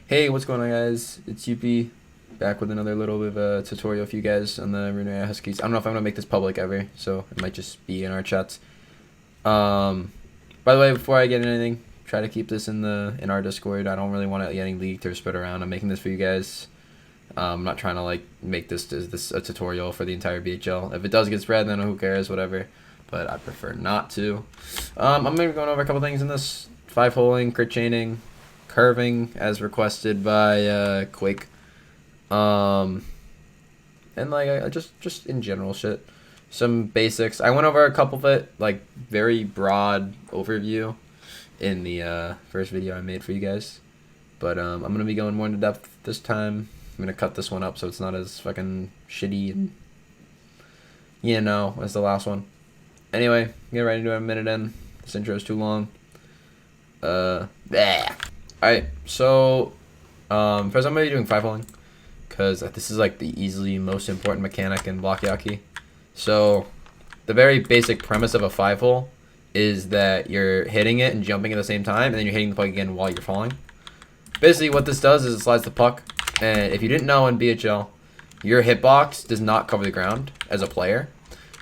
Hey, what's going on, guys? It's Youppi, back with another little bit of a tutorial for you guys on the Rouyn-Noranda Huskies. I don't know if I'm gonna make this public ever, so it might just be in our chats. Um, by the way, before I get into anything, try to keep this in our Discord. I don't really want it getting leaked or spread around. I'm making this for you guys. I'm not trying to like make this a tutorial for the entire BHL. If it does get spread, then who cares, whatever. But I prefer not to. I'm gonna be going over a couple things in this: 5-holing, crit chaining, curving as requested by Quake, and like just in general shit, some basics. I went over a couple of it, like very broad overview in the first video I made for you guys, but I'm gonna be going more into depth this time. I'm gonna cut this one up so it's not as fucking shitty and as the last one. Anyway, get right into it. A minute in. This intro is too long. Alright, so first I'm gonna be doing 5-holing because this is like the easily most important mechanic in block yaki. So the very basic premise of a 5-hole is that you're hitting it and jumping at the same time, and then you're hitting the puck again while you're falling. Basically, what this does is it slides the puck, and if you didn't know, in BHL, your hitbox does not cover the ground as a player,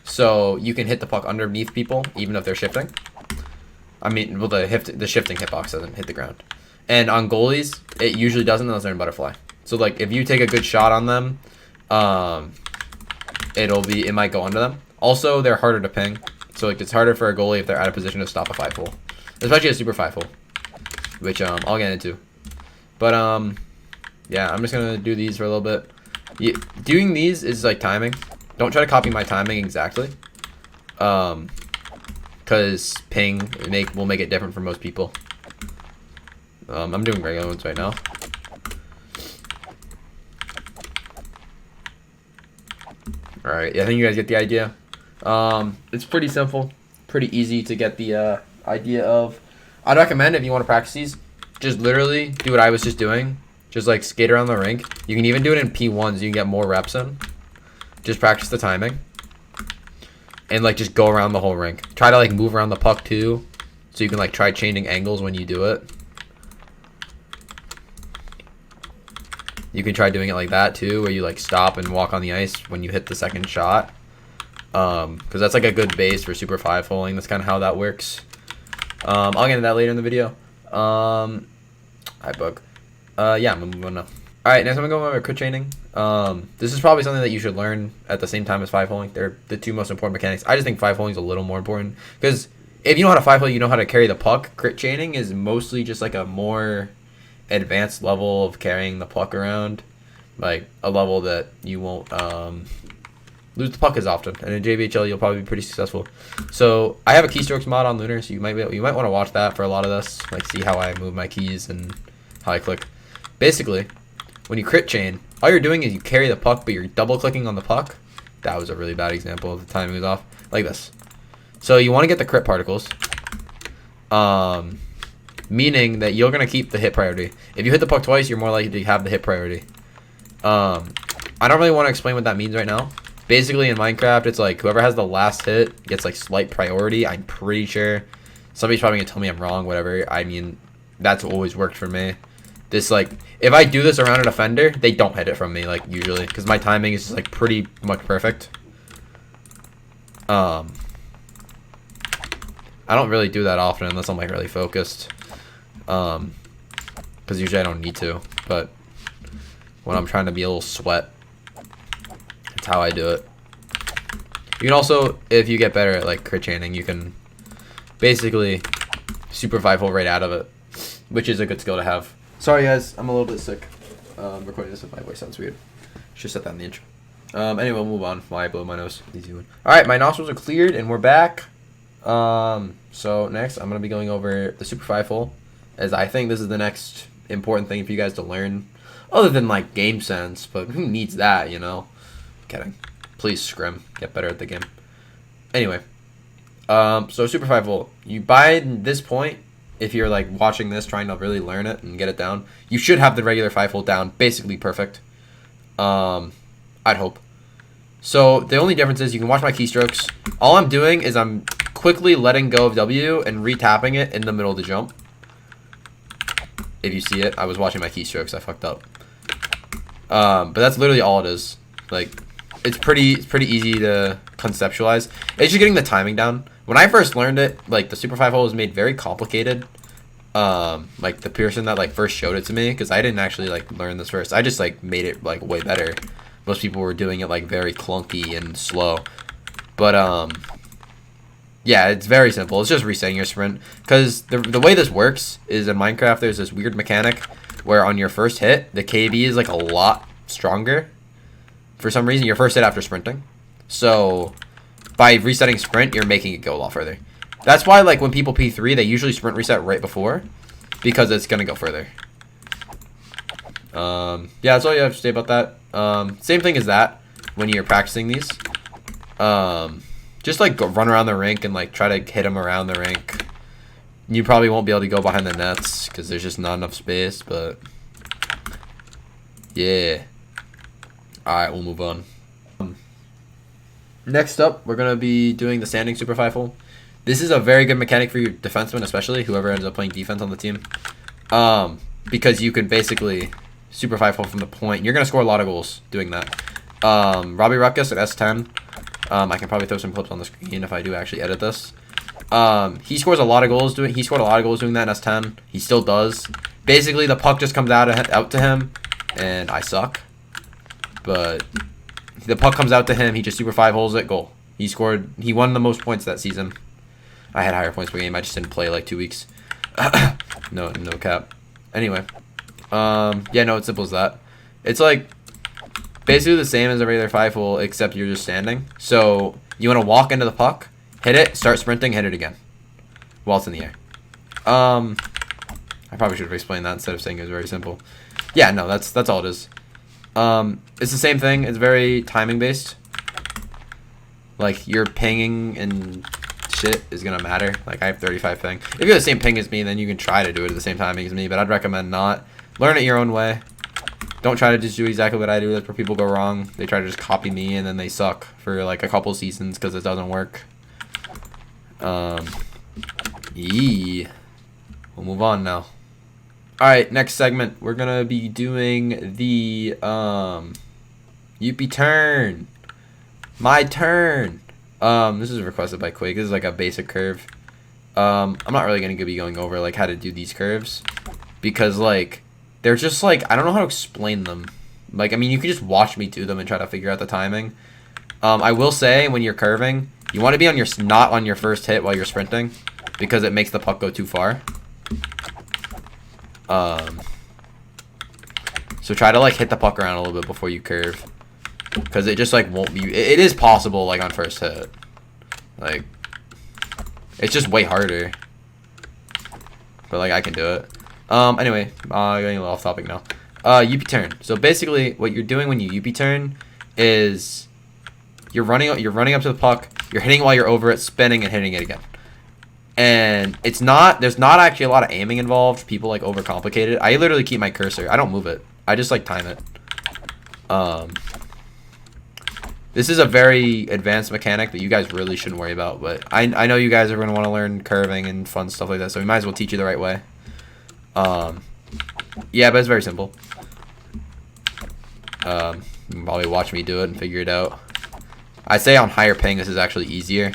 so you can hit the puck underneath people even if they're shifting. I mean, well, the shifting hitbox doesn't hit the ground. And on goalies, it usually doesn't unless they're in butterfly. So like if you take a good shot on them, it might go under them. Also, they're harder to ping. So like it's harder for a goalie if they're out of position to stop a 5-hole. Especially a super 5-hole. Which I'll get into. But yeah, I'm just gonna do these for a little bit. Doing these is like timing. Don't try to copy my timing exactly. Cause ping will make it different for most people. I'm doing regular ones right now. Alright, yeah, I think you guys get the idea. It's pretty simple, pretty easy to get the idea of. I'd recommend, if you want to practice these, just literally do what I was just doing. Just like skate around the rink. You can even do it in P1s, you can get more reps in. Just practice the timing. And like just go around the whole rink. Try to like move around the puck too, so you can like try changing angles when you do it. You can try doing it like that too, where you like stop and walk on the ice when you hit the second shot. Because that's like a good base for super 5-holing. That's kind of how that works. I'll get into that later in the video. Hi, bug. Yeah, I'm gonna move on now. Alright, next I'm gonna go over crit chaining. This is probably something that you should learn at the same time as 5-holing. They're the two most important mechanics. I just think 5-holing is a little more important. Because if you know how to 5-hole, you know how to carry the puck. Crit chaining is mostly just like a more advanced level of carrying the puck around, like a level that you won't lose the puck as often, and in JBHL you'll probably be pretty successful. So I have a keystrokes mod on Lunar, so you might want to watch that for a lot of this, like see how I move my keys and how I click. Basically, when you crit chain, all you're doing is you carry the puck, but you're double clicking on the puck. That was a really bad example. The timing was off, like this. So you want to get the crit particles, meaning that you're going to keep the hit priority. If you hit the puck twice, you're more likely to have the hit priority. I don't really want to explain what that means right now. Basically, in Minecraft, it's like whoever has the last hit gets like slight priority. I'm pretty sure. Somebody's probably going to tell me I'm wrong, whatever. I mean, that's always worked for me. This, like, if I do this around a defender, they don't hit it from me, like, usually. Because my timing is just, like, pretty much perfect. I don't really do that often unless I'm, like, really focused. Because usually I don't need to, but when I'm trying to be a little sweat, that's how I do it. You can also, if you get better at like crit chaining, you can basically super 5-hole right out of it, which is a good skill to have. Sorry guys, I'm a little bit sick. Recording this if my voice sounds weird. Should set that in the intro. Anyway, we'll move on while I blow my nose. Easy one. Alright, my nostrils are cleared and we're back. So next I'm gonna be going over the super 5-hole, as I think this is the next important thing for you guys to learn, other than like game sense, but who needs that, you know? Kidding. Please scrim, get better at the game. Anyway, so super 5-hole, by this point, if you're like watching this trying to really learn it and get it down, you should have the regular 5-hole down basically perfect. I'd hope. So the only difference is you can watch my keystrokes. All I'm doing is I'm quickly letting go of W and re-tapping it in the middle of the jump. if you see it. I was watching my keystrokes. I fucked up. But that's literally all it is. Like, it's pretty easy to conceptualize. It's just getting the timing down. When I first learned it, like, the Super 5 hole was made very complicated. Like, the person that, like, first showed it to me, because I didn't actually, like, learn this first. I just, like, made it, like, way better. Most people were doing it, like, very clunky and slow. But, yeah, it's very simple. It's just resetting your sprint. Because the way this works is in Minecraft, there's this weird mechanic where on your first hit, the KB is, like, a lot stronger. For some reason, your first hit after sprinting. So, by resetting sprint, you're making it go a lot further. That's why, like, when people P3, they usually sprint reset right before. Because it's going to go further. Yeah, that's all you have to say about that. Same thing as that when you're practicing these. Just, like, go run around the rink and, like, try to hit them around the rink. You probably won't be able to go behind the nets because there's just not enough space, but yeah. Alright, we'll move on. Next up, we're going to be doing the standing Super 5 hole. This is a very good mechanic for your defenseman, especially whoever ends up playing defense on the team. Because you can basically Super 5 hole from the point. You're going to score a lot of goals doing that. Robbie Ruckus at S10. I can probably throw some clips on the screen if I do actually edit this. He scores a lot of goals doing. He scored a lot of goals doing that in S10. He still does. Basically, the puck just comes out to him, and I suck. But the puck comes out to him. He just Super 5 holes it. Goal. He scored. He won the most points that season. I had higher points per game. I just didn't play like 2 weeks. No cap. Anyway, yeah, no, it's simple as that. It's like basically the same as a regular 5 hole, except you're just standing. So you want to walk into the puck, hit it, start sprinting, hit it again while it's in the air. I probably should have explained that instead of saying it was very simple. Yeah, no, that's all it is. It's the same thing. It's very timing based. Like your pinging and shit is gonna matter. Like I have 35 ping. If you have the same ping as me, then you can try to do it at the same timing as me. But I'd recommend not. Learn it your own way. Don't try to just do exactly what I do. That's where people go wrong. They try to just copy me and then they suck for like a couple seasons because it doesn't work. We'll move on now. Alright, next segment. We're gonna be doing the Youppi turn. My turn. This is requested by Quake. This is like a basic curve. I'm not really gonna be going over like how to do these curves because like they're just like I don't know how to explain them. Like I mean you can just watch me do them and try to figure out the timing. I will say when you're curving, you want to be on your not on your first hit while you're sprinting because it makes the puck go too far. So try to like hit the puck around a little bit before you curve. Because it just like won't be. It is possible like on first hit. Like it's just way harder. But like I can do it. Anyway, getting a little off topic now. Youppi turn. So basically what you're doing when you Youppi turn is you're running up to the puck, you're hitting while you're over it, spinning and hitting it again. And there's not actually a lot of aiming involved. People like overcomplicate it. I literally keep my cursor. I don't move it. I just like time it. This is a very advanced mechanic that you guys really shouldn't worry about, but I know you guys are going to want to learn curving and fun stuff like that, so we might as well teach you the right way. Yeah, but it's very simple. You can probably watch me do it and figure it out. I'd say on higher ping this is actually easier.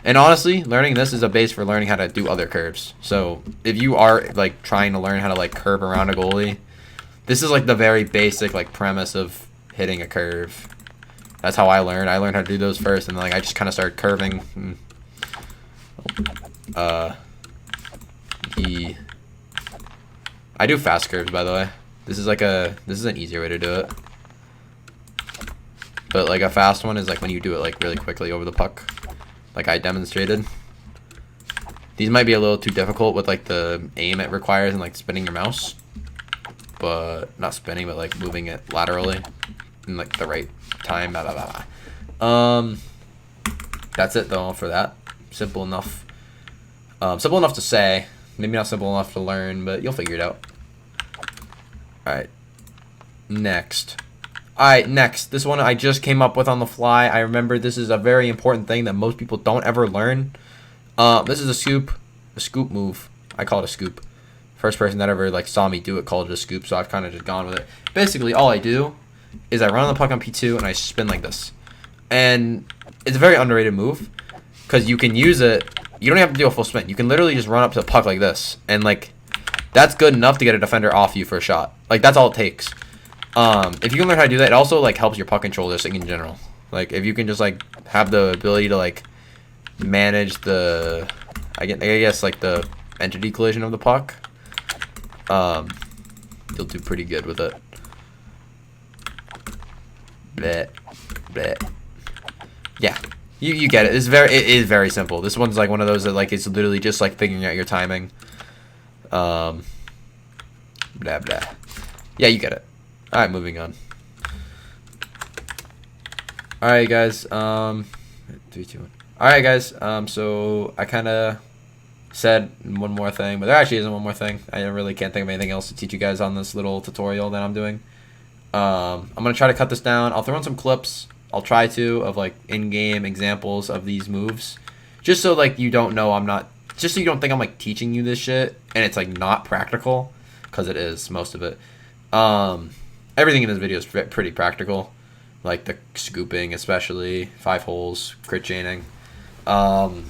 And honestly, learning this is a base for learning how to do other curves. So if you are like trying to learn how to like curve around a goalie, this is like the very basic like premise of hitting a curve. That's how I learned. I learned how to do those first, and like I just kind of started curving. I do fast curves, by the way. This is an easier way to do it. But like a fast one is like when you do it like really quickly over the puck. Like I demonstrated. These might be a little too difficult with like the aim it requires and like spinning your mouse. But not spinning, but like moving it laterally in like the right time. Blah, blah, blah, blah. That's it though for that. Simple enough. Simple enough to say. Maybe not simple enough to learn, but you'll figure it out. Alright. Next. Alright, next. This one I just came up with on the fly. I remember this is a very important thing that most people don't ever learn. This is a scoop move. I call it a scoop. First person that ever like saw me do it called it a scoop, so I've kind of just gone with it. Basically, all I do is I run on the puck on P2 and I spin like this. And it's a very underrated move because you can use it. You don't have to do a full spin. You can literally just run up to the puck like this, and like that's good enough to get a defender off you for a shot. Like that's all it takes. If you can learn how to do that, it also like helps your puck control just like in general. Like if you can just like have the ability to like manage the, I guess like the entity collision of the puck, you'll do pretty good with it. Bleh, bleh. Yeah, you get it. It is very simple. This one's like one of those that like it's literally just like figuring out your timing. Blah blah. Yeah, you get it. All right, moving on. All right, guys. 3, 2, 1. All right, guys. So I kind of said one more thing, but there actually isn't one more thing. I really can't think of anything else to teach you guys on this little tutorial that I'm doing. I'm gonna try to cut this down. I'll throw in some clips. I'll try to of like in-game examples of these moves, just so like you don't know I'm not, just so you don't think I'm like teaching you this shit and it's like not practical, because it is most of it. Everything in this video is pretty practical, like the scooping, especially 5 holes, crit chaining. Thank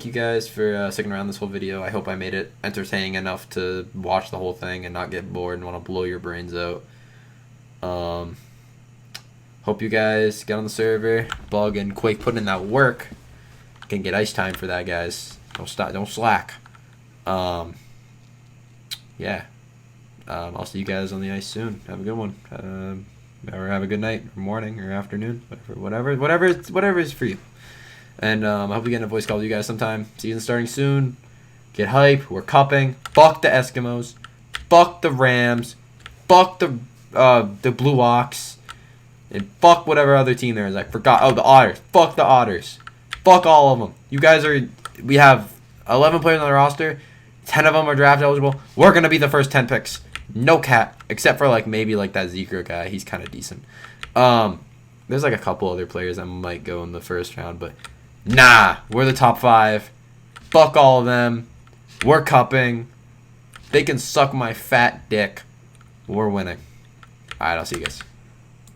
you guys for sticking around this whole video. I hope I made it entertaining enough to watch the whole thing and not get bored and want to blow your brains out. Hope you guys get on the server, Bug and Quake putting in that work. Can get ice time for that, guys. Don't stop, don't slack. Yeah. I'll see you guys on the ice soon. Have a good one. Or have a good night, or morning, or afternoon, whatever is for you. And I hope we get in a voice call with you guys sometime. Season starting soon. Get hype. We're cupping. Fuck the Eskimos. Fuck the Rams. Fuck the Blue Ox. And fuck whatever other team there is. I forgot. Oh, the Otters. Fuck the Otters. Fuck all of them. You guys are... We have 11 players on the roster. 10 of them are draft eligible. We're going to be the first 10 picks. No cap. Except for, like, maybe, like, that Zeker guy. He's kind of decent. There's, like, a couple other players that might go in the first round. But, nah. We're the top 5. Fuck all of them. We're cupping. They can suck my fat dick. We're winning. Alright, I'll see you guys.